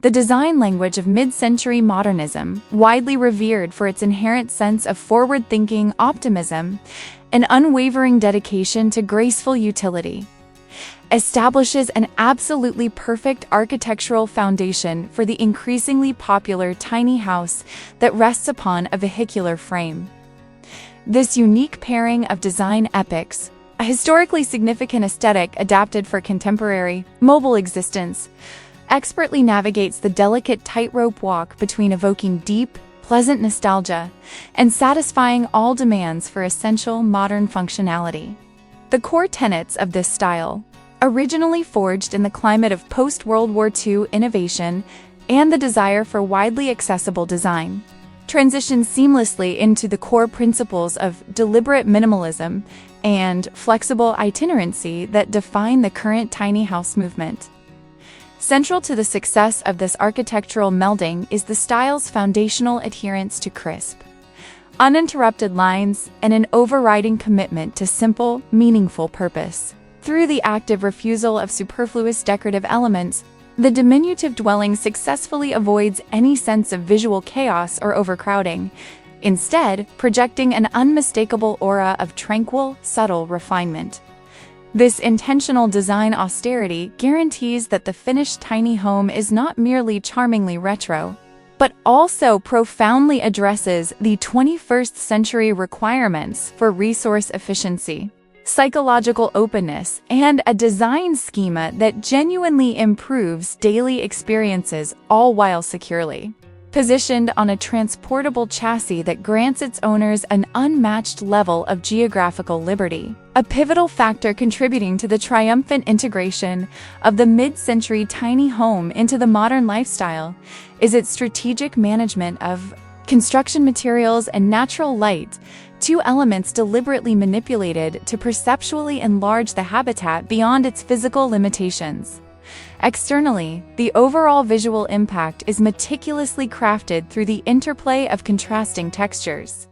the design language of mid-century modernism, widely revered for its inherent sense of forward-thinking optimism and unwavering dedication to graceful utility, establishes an absolutely perfect architectural foundation for the increasingly popular tiny house that rests upon a vehicular frame. This unique pairing of design epics, a historically significant aesthetic adapted for contemporary, mobile existence, expertly navigates the delicate tightrope walk between evoking deep, pleasant nostalgia and satisfying all demands for essential modern functionality. The core tenets of this style, originally forged in the climate of post-World War II innovation and the desire for widely accessible design, transition seamlessly into the core principles of deliberate minimalism and flexible itinerancy that define the current tiny house movement. Central to the success of this architectural melding is the style's foundational adherence to crisp, uninterrupted lines and an overriding commitment to simple, meaningful purpose. Through the active refusal of superfluous decorative elements, the diminutive dwelling successfully avoids any sense of visual chaos or overcrowding, instead projecting an unmistakable aura of tranquil, subtle refinement. This intentional design austerity guarantees that the finished tiny home is not merely charmingly retro, but also profoundly addresses the 21st century requirements for resource efficiency, psychological openness, and a design schema that genuinely improves daily experiences, all while securely positioned on a transportable chassis that grants its owners an unmatched level of geographical liberty. A pivotal factor contributing to the triumphant integration of the mid-century tiny home into the modern lifestyle is its strategic management of construction materials and natural light, two elements deliberately manipulated to perceptually enlarge the habitat beyond its physical limitations. Externally, the overall visual impact is meticulously crafted through the interplay of contrasting textures,